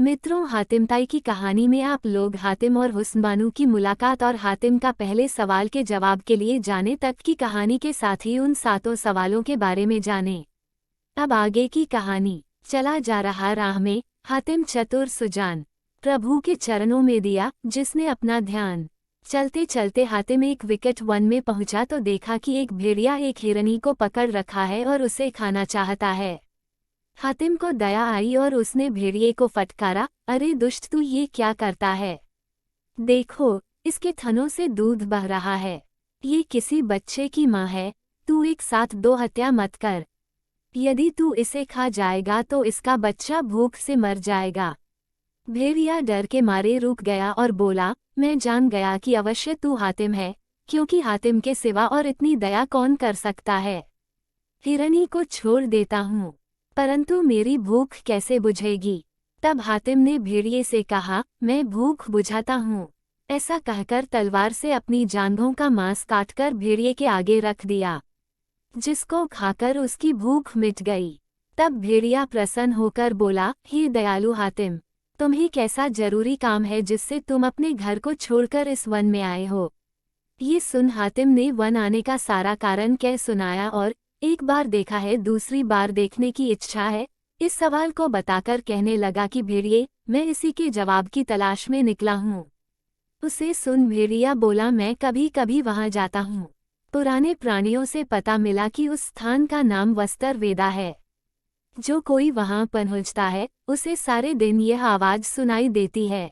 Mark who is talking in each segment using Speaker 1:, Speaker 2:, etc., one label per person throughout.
Speaker 1: मित्रों, हातिम ताई की कहानी में आप लोग हातिम और हुस्न बानो की मुलाकात और हातिम का पहले सवाल के जवाब के लिए जाने तक की कहानी के साथ ही उन 7 सवालों के बारे में जाने। अब आगे की कहानी। चला जा रहा राह में हातिम चतुर सुजान प्रभु के चरणों में दिया जिसने अपना ध्यान। चलते चलते हातिम एक विकट वन में पहुंचा तो देखा कि एक भेड़िया एक हिरनी को पकड़ रखा है और उसे खाना चाहता है। हातिम को दया आई और उसने भेड़िए को फटकारा, अरे दुष्ट, तू ये क्या करता है? देखो, इसके थनों से दूध बह रहा है। ये किसी बच्चे की माँ है। तू एक साथ 2 हत्या मत कर। यदि तू इसे खा जाएगा तो इसका बच्चा भूख से मर जाएगा। भेड़िया डर के मारे रुक गया और बोला, मैं जान गया कि अवश्य तू हातिम है, क्योंकि हातिम के सिवा और इतनी दया कौन कर सकता है। हिरनी को छोड़ देता हूँ, परंतु मेरी भूख कैसे बुझेगी? तब हातिम ने भेड़िए से कहा, मैं भूख बुझाता हूँ। ऐसा कहकर तलवार से अपनी जांघों का मांस काटकर भेड़िए के आगे रख दिया, जिसको खाकर उसकी भूख मिट गई। तब भेड़िया प्रसन्न होकर बोला, हे दयालु हातिम, तुम्हें कैसा जरूरी काम है जिससे तुम अपने घर को छोड़कर इस वन में आए हो? ये सुन हातिम ने वन आने का सारा कारण कह सुनाया और एक बार देखा है, दूसरी बार देखने की इच्छा है, इस सवाल को बताकर कहने लगा कि भेड़िए, मैं इसी के जवाब की तलाश में निकला हूँ। उसे सुन भेड़िया बोला, मैं कभी कभी वहाँ जाता हूँ। पुराने प्राणियों से पता मिला कि उस स्थान का नाम वस्तर वेदा है। जो कोई वहाँ पहुँचता है उसे सारे दिन यह आवाज सुनाई देती है।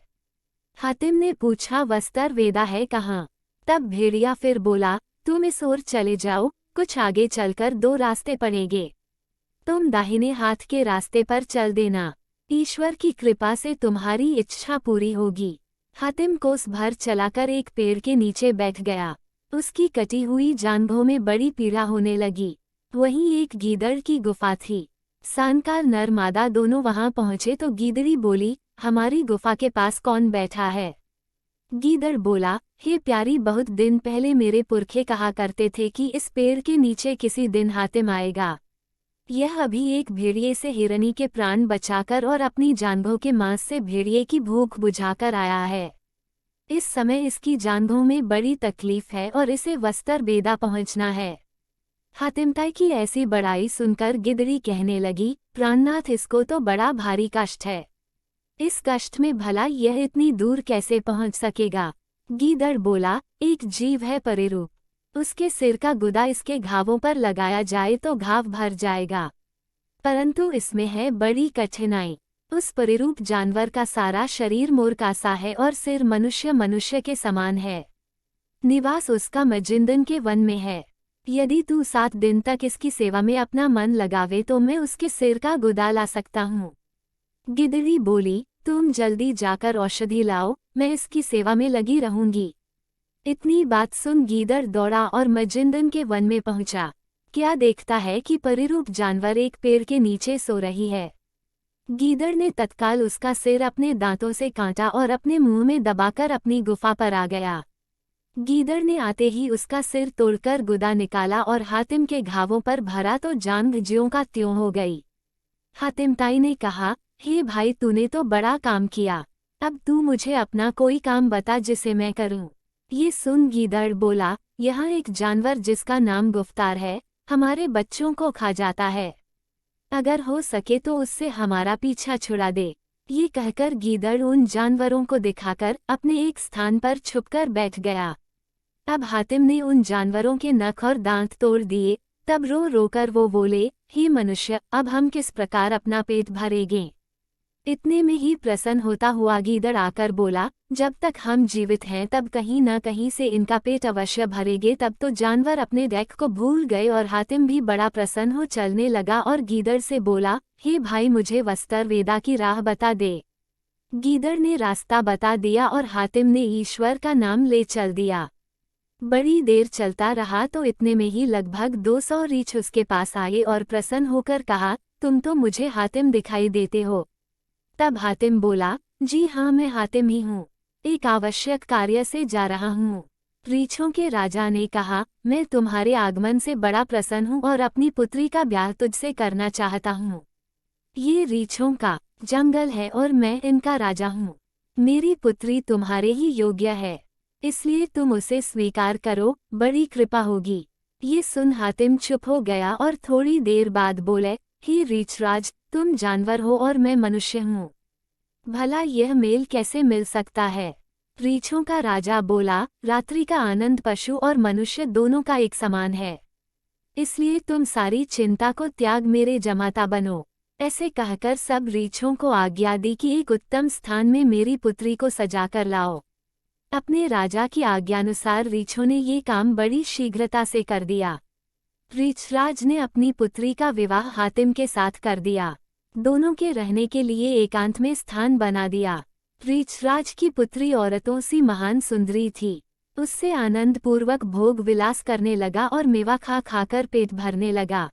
Speaker 1: हातिम ने पूछा, वस्तर वेदा है कहाँ? तब भेड़िया फिर बोला, तुम इस ओर चले जाओ, कुछ आगे चलकर 2 रास्ते पड़ेंगे। तुम दाहिने हाथ के रास्ते पर चल देना। ईश्वर की कृपा से तुम्हारी इच्छा पूरी होगी। हातिम कोस भर चलाकर एक पेड़ के नीचे बैठ गया। उसकी कटी हुई जांघों में बड़ी पीड़ा होने लगी। वहीं एक गीदड़ की गुफा थी। सानकार नर मादा दोनों वहां पहुंचे तो गीदड़ी बोली, हमारी गुफा के पास कौन बैठा है? गीदड़ बोला, हे प्यारी, बहुत दिन पहले मेरे पुरखे कहा करते थे कि इस पेड़ के नीचे किसी दिन हातिम आएगा। यह अभी एक भेड़िए से हिरनी के प्राण बचाकर और अपनी जांघों के मांस से भेड़िए की भूख बुझाकर आया है। इस समय इसकी जांघों में बड़ी तकलीफ है और इसे वस्तर वेदा पहुंचना है। हातिम ताई की ऐसी बड़ाई सुनकर गिदड़ी कहने लगी, प्राणनाथ, इसको तो बड़ा भारी कष्ट है। इस कष्ट में भला यह इतनी दूर कैसे पहुंच सकेगा? गीदड़ बोला, एक जीव है परिरूप, उसके सिर का गुदा इसके घावों पर लगाया जाए तो घाव भर जाएगा, परंतु इसमें है बड़ी कठिनाई। उस परिरूप जानवर का सारा शरीर मोर का सा है और सिर मनुष्य के समान है। निवास उसका मजिंदन के वन में है। यदि तू 7 दिन तक इसकी सेवा में अपना मन लगावे तो मैं उसके सिर का गुदा ला सकता हूँ। गिदड़ी बोली, तुम जल्दी जाकर औषधि लाओ, मैं इसकी सेवा में लगी रहूंगी। इतनी बात सुन गीदड़ दौड़ा और मजिंदन के वन में पहुंचा। क्या देखता है कि परिरूप जानवर एक पेड़ के नीचे सो रही है। गीदड़ ने तत्काल उसका सिर अपने दांतों से काटा और अपने मुंह में दबाकर अपनी गुफा पर आ गया। गीदड़ ने आते ही उसका सिर तोड़कर गुदा निकाला और हातिम के घावों पर भरा तो जांघ ज्यों का त्यों हो गई। हातिम ताई ने कहा, हे भाई, तूने तो बड़ा काम किया, अब तू मुझे अपना कोई काम बता जिसे मैं करूं। ये सुन गीदड़ बोला, यहाँ एक जानवर जिसका नाम गुफ्तार है, हमारे बच्चों को खा जाता है। अगर हो सके तो उससे हमारा पीछा छुड़ा दे। ये कहकर गीदड़ उन जानवरों को दिखाकर अपने एक स्थान पर छुपकर बैठ गया। अब हातिम ने उन जानवरों के नख और दांत तोड़ दिए। तब रो रोकर वो बोले, हे मनुष्य, अब हम किस प्रकार अपना पेट भरेंगे? इतने में ही प्रसन्न होता हुआ गीदड़ आकर बोला, जब तक हम जीवित हैं तब कहीं न कहीं से इनका पेट अवश्य भरेंगे। तब तो जानवर अपने डैक को भूल गए और हातिम भी बड़ा प्रसन्न हो चलने लगा और गीदड़ से बोला, हे भाई, मुझे वस्तर वेदा की राह बता दे। गीदड़ ने रास्ता बता दिया और हातिम ने ईश्वर का नाम ले चल दिया। बड़ी देर चलता रहा तो इतने में ही लगभग 200 रीछ उसके पास आए और प्रसन्न होकर कहा, तुम तो मुझे हातिम दिखाई देते हो। तब हातिम बोला, जी हाँ, मैं हातिम ही हूँ, एक आवश्यक कार्य से जा रहा हूँ। रीछों के राजा ने कहा, मैं तुम्हारे आगमन से बड़ा प्रसन्न हूँ और अपनी पुत्री का ब्याह तुझसे करना चाहता हूँ। ये रीछों का जंगल है और मैं इनका राजा हूँ। मेरी पुत्री तुम्हारे ही योग्य है, इसलिए तुम उसे स्वीकार करो, बड़ी कृपा होगी। ये सुन हातिम चुप हो गया और थोड़ी देर बाद बोले, हे रीछराज, तुम जानवर हो और मैं मनुष्य हूँ। भला यह मेल कैसे मिल सकता है? रीछों का राजा बोला, रात्रि का आनंद पशु और मनुष्य दोनों का एक समान है, इसलिए तुम सारी चिंता को त्याग मेरे जमाता बनो। ऐसे कहकर सब रीछों को आज्ञा दी कि एक उत्तम स्थान में मेरी पुत्री को सजाकर लाओ। अपने राजा की आज्ञानुसार रीछों ने ये काम बड़ी शीघ्रता से कर दिया। रीछराज ने अपनी पुत्री का विवाह हातिम के साथ कर दिया। दोनों के रहने के लिए एकांत में स्थान बना दिया। रीछराज की पुत्री औरतों सी महान सुंदरी थी। उससे आनंदपूर्वक भोग विलास करने लगा और मेवा खा खाकर पेट भरने लगा।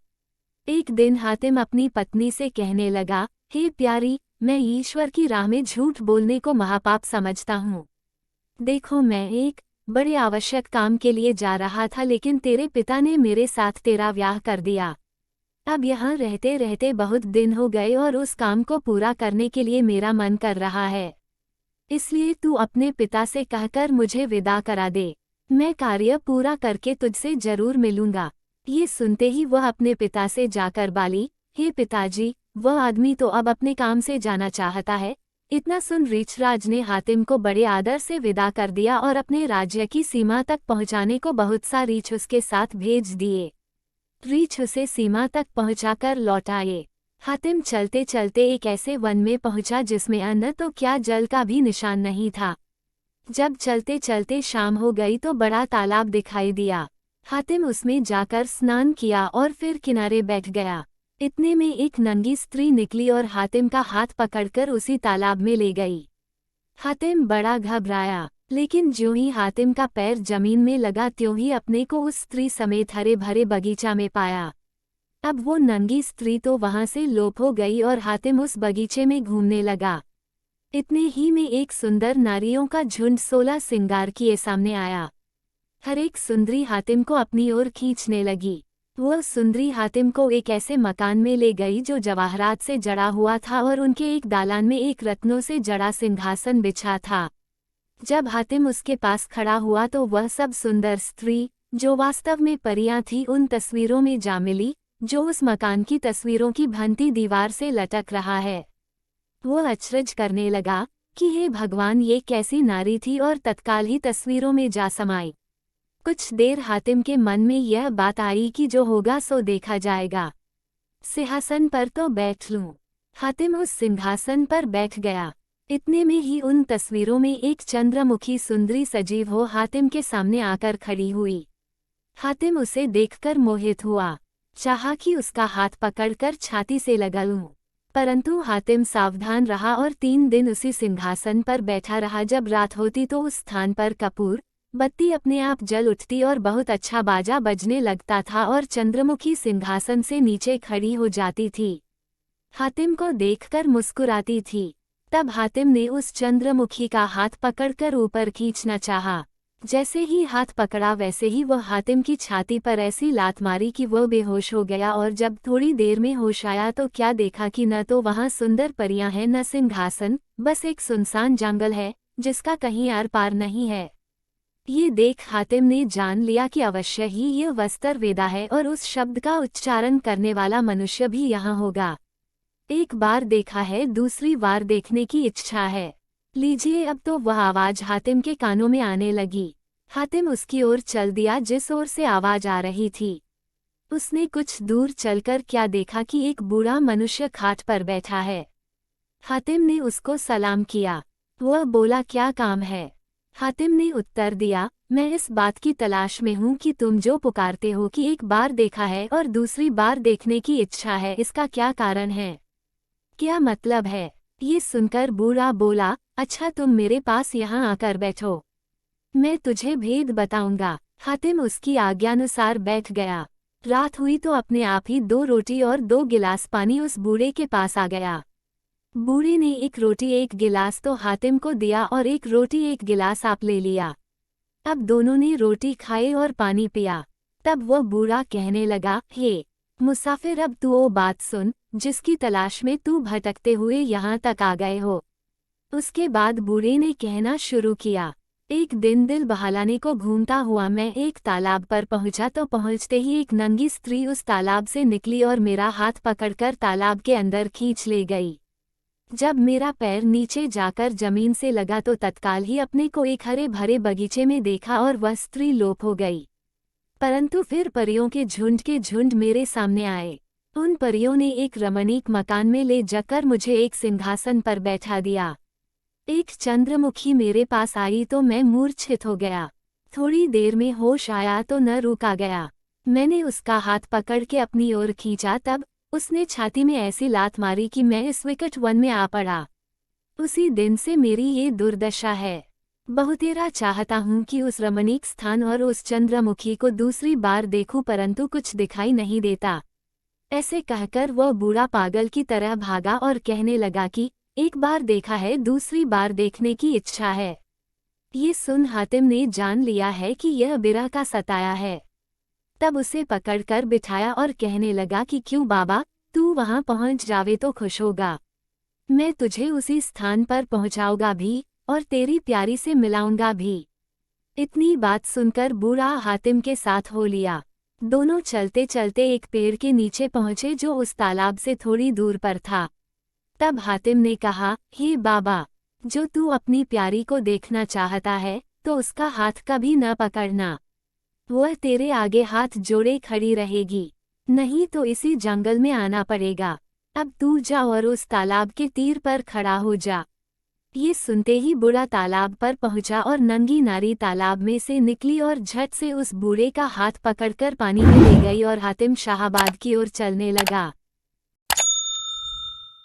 Speaker 1: एक दिन हातिम अपनी पत्नी से कहने लगा, हे प्यारी, मैं ईश्वर की राह में झूठ बोलने को महापाप समझता हूँ। देखो, मैं एक बड़े आवश्यक काम के लिए जा रहा था, लेकिन तेरे पिता ने मेरे साथ तेरा ब्याह कर दिया। अब यहाँ रहते रहते बहुत दिन हो गए और उस काम को पूरा करने के लिए मेरा मन कर रहा है। इसलिए तू अपने पिता से कहकर मुझे विदा करा दे। मैं कार्य पूरा करके तुझसे जरूर मिलूंगा। ये सुनते ही वह अपने पिता से जाकर बोली, हे पिताजी, वह आदमी तो अब अपने काम से जाना चाहता है। इतना सुन रीछराज ने हातिम को बड़े आदर से विदा कर दिया और अपने राज्य की सीमा तक पहुंचाने को बहुत सा रीछ उसके साथ भेज दिए। रीछ उसे सीमा तक पहुंचाकर लौट आए। हातिम चलते चलते एक ऐसे वन में पहुंचा जिसमें अन्न तो क्या जल का भी निशान नहीं था। जब चलते चलते शाम हो गई तो बड़ा तालाब दिखाई दिया। हातिम उसमें जाकर स्नान किया और फिर किनारे बैठ गया। इतने में एक नंगी स्त्री निकली और हातिम का हाथ पकड़कर उसी तालाब में ले गई। हातिम बड़ा घबराया, लेकिन ज्यों ही हातिम का पैर जमीन में लगा त्यों ही अपने को उस स्त्री समेत हरे भरे बगीचा में पाया। अब वो नंगी स्त्री तो वहां से लोप हो गई और हातिम उस बगीचे में घूमने लगा। इतने ही में एक सुंदर नारियों का झुंड 16 सिंगार किए सामने आया। हर एक सुंदरी हातिम को अपनी ओर खींचने लगी। वह सुंदरी हातिम को एक ऐसे मकान में ले गई जो जवाहरात से जड़ा हुआ था और उनके एक दालान में एक रत्नों से जड़ा सिंहासन बिछा था। जब हातिम उसके पास खड़ा हुआ तो वह सब सुंदर स्त्री, जो वास्तव में परियां थी, उन तस्वीरों में जा मिली जो उस मकान की तस्वीरों की भनती दीवार से लटक रहा है। वह अचरज करने लगा कि हे भगवान, ये कैसी नारी थी, और तत्काल ही तस्वीरों में जा समाई। कुछ देर हातिम के मन में यह बात आई कि जो होगा सो देखा जाएगा, सिंहासन पर तो बैठ लूं। हातिम उस सिंहासन पर बैठ गया। इतने में ही उन तस्वीरों में एक चंद्रमुखी सुंदरी सजीव हो हातिम के सामने आकर खड़ी हुई। हातिम उसे देखकर मोहित हुआ, चाहा कि उसका हाथ पकड़कर छाती से लगा लूं, परंतु हातिम सावधान रहा और 3 दिन उसी सिंहासन पर बैठा रहा। जब रात होती तो उस स्थान पर कपूर बत्ती अपने आप जल उठती और बहुत अच्छा बाजा बजने लगता था और चंद्रमुखी सिंहासन से नीचे खड़ी हो जाती थी। हातिम को देखकर मुस्कुराती थी। तब हातिम ने उस चंद्रमुखी का हाथ पकड़कर ऊपर खींचना चाहा। जैसे ही हाथ पकड़ा वैसे ही वह हातिम की छाती पर ऐसी लात मारी कि वह बेहोश हो गया, और जब थोड़ी देर में होश आया तो क्या देखा कि न तो वहाँ सुंदर परियां हैं, न सिंहासन, बस एक सुनसान जंगल है जिसका कहीं आर पार नहीं है। ये देख हातिम ने जान लिया कि अवश्य ही ये वस्त्र वेदा है और उस शब्द का उच्चारण करने वाला मनुष्य भी यहाँ होगा। एक बार देखा है, दूसरी बार देखने की इच्छा है। लीजिए। अब तो वह आवाज हातिम के कानों में आने लगी। हातिम उसकी ओर चल दिया जिस ओर से आवाज आ रही थी। उसने कुछ दूर चलकर क्या देखा कि एक बूढ़ा मनुष्य खाट पर बैठा है। हातिम ने उसको सलाम किया। वह बोला, क्या काम है? हातिम ने उत्तर दिया, मैं इस बात की तलाश में हूँ कि तुम जो पुकारते हो कि एक बार देखा है और दूसरी बार देखने की इच्छा है, इसका क्या कारण है, क्या मतलब है? ये सुनकर बूढ़ा बोला, अच्छा, तुम मेरे पास यहाँ आकर बैठो, मैं तुझे भेद बताऊंगा। हातिम उसकी आज्ञानुसार बैठ गया। रात हुई तो अपने आप ही 2 रोटी और 2 गिलास पानी उस बूढ़े के पास आ गया। बूढ़े ने 1 रोटी 1 गिलास तो हातिम को दिया और 1 रोटी 1 गिलास आप ले लिया। अब दोनों ने रोटी खाई और पानी पिया। तब वह बूढ़ा कहने लगा, हे मुसाफिर अब तू वो बात सुन, जिसकी तलाश में तू भटकते हुए यहाँ तक आ गए हो। उसके बाद बूढ़े ने कहना शुरू किया। एक दिन दिल बहलाने को घूमता हुआ मैं एक तालाब पर पहुंचा तो पहुंचते ही एक नंगी स्त्री उस तालाब से निकली और मेरा हाथ पकड़कर तालाब के अंदर खींच ले गई। जब मेरा पैर नीचे जाकर जमीन से लगा तो तत्काल ही अपने को एक हरे भरे बगीचे में देखा और वह स्त्री लोप हो गई। परंतु फिर परियों के झुंड मेरे सामने आए। उन परियों ने एक रमणीक मकान में ले जाकर मुझे एक सिंहासन पर बैठा दिया। एक चंद्रमुखी मेरे पास आई तो मैं मूर्छित हो गया। थोड़ी देर में होश आया तो न रुका गया। मैंने उसका हाथ पकड़ के अपनी ओर खींचा, तब उसने छाती में ऐसी लात मारी कि मैं इस विकट वन में आ पड़ा। उसी दिन से मेरी ये दुर्दशा है। बहुतेरा चाहता हूँ कि उस रमणीक स्थान और उस चंद्रमुखी को दूसरी बार देखूं, परंतु कुछ दिखाई नहीं देता। ऐसे कहकर वह बूढ़ा पागल की तरह भागा और कहने लगा कि एक बार देखा है, दूसरी बार देखने की इच्छा है। ये सुन हातिम ने जान लिया है कि यह बिरह का सताया है। तब उसे पकड़कर बिठाया और कहने लगा कि क्यों बाबा, तू वहां पहुंच जावे तो खुश होगा। मैं तुझे उसी स्थान पर पहुंचाऊंगा भी और तेरी प्यारी से मिलाऊंगा भी। इतनी बात सुनकर बूढ़ा हातिम के साथ हो लिया। दोनों चलते चलते एक पेड़ के नीचे पहुंचे जो उस तालाब से थोड़ी दूर पर था। तब हातिम ने कहा, हे बाबा, जो तू अपनी प्यारी को देखना चाहता है तो उसका हाथ कभी न पकड़ना। वह तेरे आगे हाथ जोड़े खड़ी रहेगी, नहीं तो इसी जंगल में आना पड़ेगा। अब तू जा और उस तालाब के तीर पर खड़ा हो जा। ये सुनते ही बूढ़ा तालाब पर पहुंचा और नंगी नारी तालाब में से निकली और झट से उस बूढ़े का हाथ पकड़कर पानी में ले गई और हातिम शाहाबाद की ओर चलने लगा।